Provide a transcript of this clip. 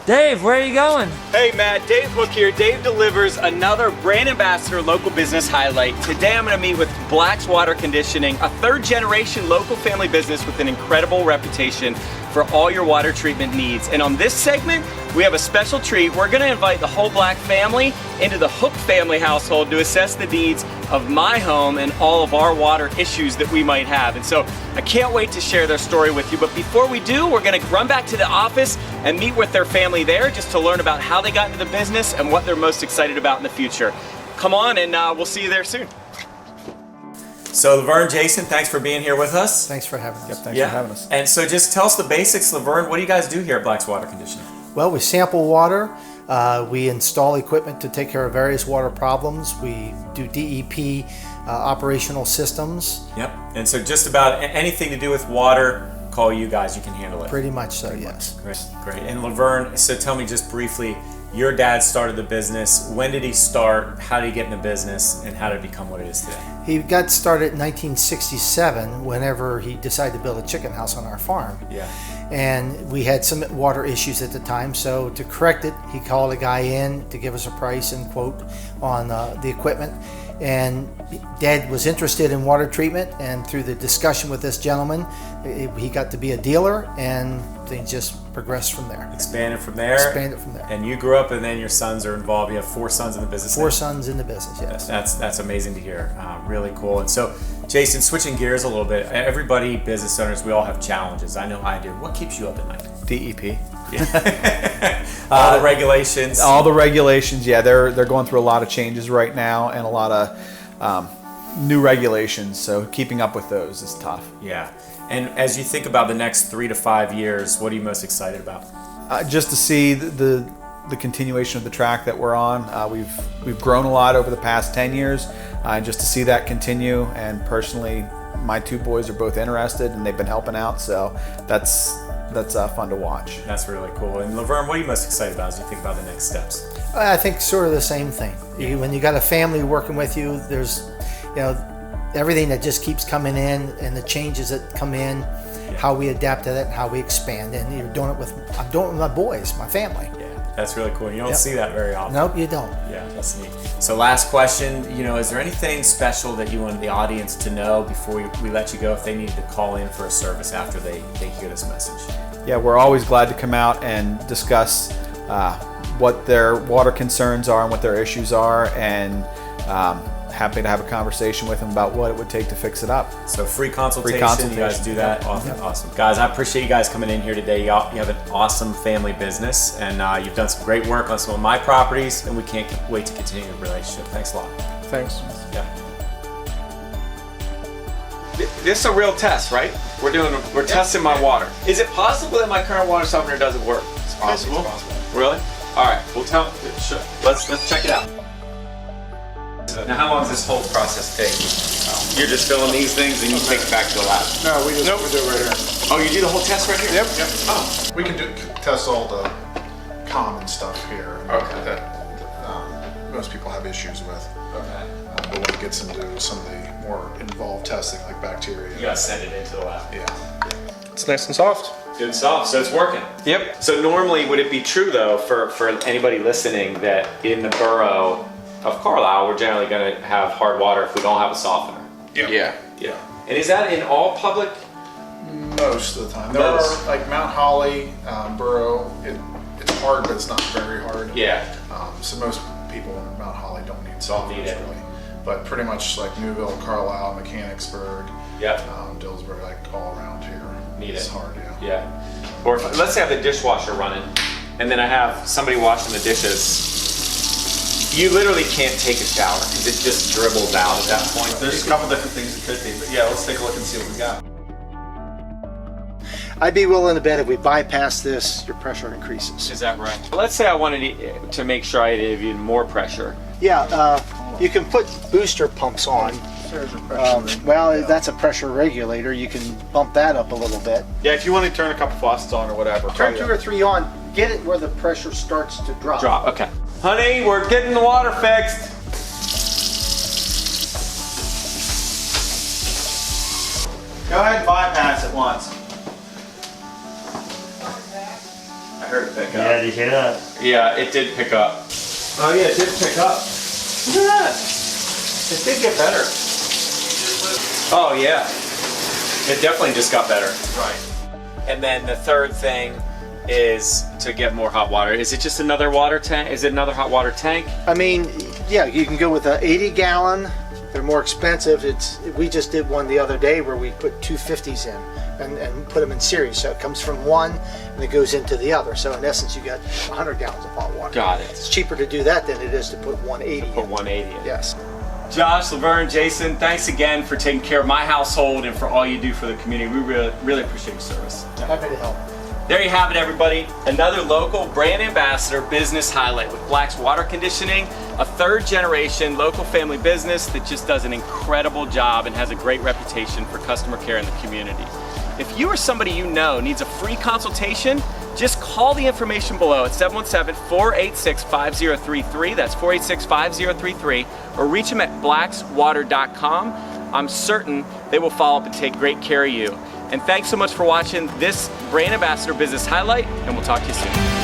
Dave, where are you going? Hey Matt, Dave Hooke here. Dave delivers another brand ambassador local business highlight. Today I'm going to meet with Black's Water Conditioning, a third generation local family business with an incredible reputation for all your water treatment needs. And on this segment, we have a special treat. We're going to invite the whole Black family into the Hooke family household to assess the needs of my home and all of our water issues that we might have. And so I can't wait to share their story with you. But before we do, we're going to run back to the office and meet with their family there just to learn about how they got into the business and what they're most excited about in the future. Come on, and we'll see you there soon. So Laverne, Jason, thanks for being here with us. Thanks for having us. Yep, thanks for having us. And so just tell us the basics, Laverne. What do you guys do here at Black's Water Conditioning? Well, we sample water. We install equipment to take care of various water problems. We do DEP operational systems. Yep. And so just about anything to do with water, call you guys. You can handle it. Pretty much so, yes. Great. And Laverne, so tell me just briefly, your dad started the business. When did he start? How did he get in the business? And how did it become what it is today? He got started in 1967 whenever he decided to build a chicken house on our farm. Yeah. And we had some water issues at the time, so to correct it, he called a guy in to give us a price and quote on the equipment. And Dad was interested in water treatment, and through the discussion with this gentleman, he got to be a dealer, and things just progressed from there. Expanded from there. And you grew up, and then your sons are involved. You have 4 sons in the business. 4 sons in the business, yes. That's amazing to hear. Really cool. And so, Jason, switching gears a little bit. Everybody, business owners, we all have challenges. I know I do. What keeps you up at night? DEP. All the regulations. All the regulations, yeah. They're going through a lot of changes right now and a lot of new regulations. So keeping up with those is tough. Yeah. And as you think about the next 3 to 5 years, what are you most excited about? Just to see the continuation of the track that we're on. We've grown a lot over the past 10 years, and just to see that continue. And personally, my 2 boys are both interested, and they've been helping out. So that's fun to watch. That's really cool. And Laverne, what are you most excited about as you think about the next steps? I think sort of the same thing. When you got a family working with you, there's, everything that just keeps coming in and the changes that come in, how we adapt to that, and how we expand. And I'm doing it with my boys, my family. Yeah, that's really cool. You don't see that very often. Nope, you don't. Yeah, that's neat. So last question, is there anything special that you want the audience to know before we let you go if they needed to call in for a service after they hear this message? Yeah, we're always glad to come out and discuss what their water concerns are and what their issues are, and happy to have a conversation with them about what it would take to fix it up. So free consultation. You guys do that? Awesome. Guys, I appreciate you guys coming in here today. You have an awesome family business, and you've done some great work on some of my properties, and we can't wait to continue the relationship. Thanks a lot. Thanks. Yeah. This is a real test, right? We're testing my water. Is it possible that my current water softener doesn't work? It's possible. It's possible. Really? All right. Well, let's check it out. Now, how long does this whole process take? You're just filling these things and you take it back to the lab? No, we do it right here. Oh, you do the whole test right here? Yep. Oh. We can test all the common stuff here that most people have issues with. Okay. But when it gets into some of the more involved testing, like bacteria, You gotta send it into the lab. Yeah. It's nice and soft. Good and soft, so it's working. Yep. So normally, would it be true though, for anybody listening, that in the borough of Carlisle, we're generally gonna have hard water if we don't have a softener? Yeah. Yeah. And is that in all public? Most of the time. There are, like Mount Holly, Borough, it's hard, but it's not very hard. Yeah. So most people in Mount Holly don't need Don't need softeners it. really. But pretty much like Newville, Carlisle, Mechanicsburg, Yep. Dillsbury, like all around here. Need It's it. hard, yeah. Yeah. Or let's say I have the dishwasher running, and then I have somebody washing the dishes. You literally can't take a shower because it just dribbles out at that point. There's a couple different things it could be, but yeah, let's take a look and see what we got. I'd be willing to bet if we bypass this, your pressure increases. Is that right? Let's say I wanted to make sure I had even more pressure. Yeah, you can put booster pumps on. Well, that's a pressure regulator. You can bump that up a little bit. Yeah, if you want to turn a couple faucets on or whatever. Turn 2 or 3 on. Get it where the pressure starts to drop. Drop, okay. Honey, we're getting the water fixed. Go ahead and bypass it once. heard it pick up. Yeah, did you hear that? Yeah, it did pick up. Oh yeah, it did pick up. Look at that. It did get better. Oh yeah. It definitely just got better. Right. And then the third thing is to get more hot water. Is it just another water tank? Is it another hot water tank? I mean, yeah, you can go with an 80-gallon. They're more expensive. We just did one the other day where we put 250s in and put them in series. So it comes from one and it goes into the other. So in essence, you got 100 gallons of hot water. Got it. It's cheaper to do that than it is to put 180 Put in. 180 in. Yes. Josh, Laverne, Jason, thanks again for taking care of my household and for all you do for the community. We really appreciate your service. Happy to help. There you have it, everybody. Another local brand ambassador business highlight with Black's Water Conditioning, a third-generation local family business that just does an incredible job and has a great reputation for customer care in the community. If you or somebody you know needs a free consultation, just call the information below at 717-486-5033. That's 486-5033, or reach them at blackswater.com. I'm certain they will follow up and take great care of you. And thanks so much for watching this Brand Ambassador Business Highlight, and we'll talk to you soon.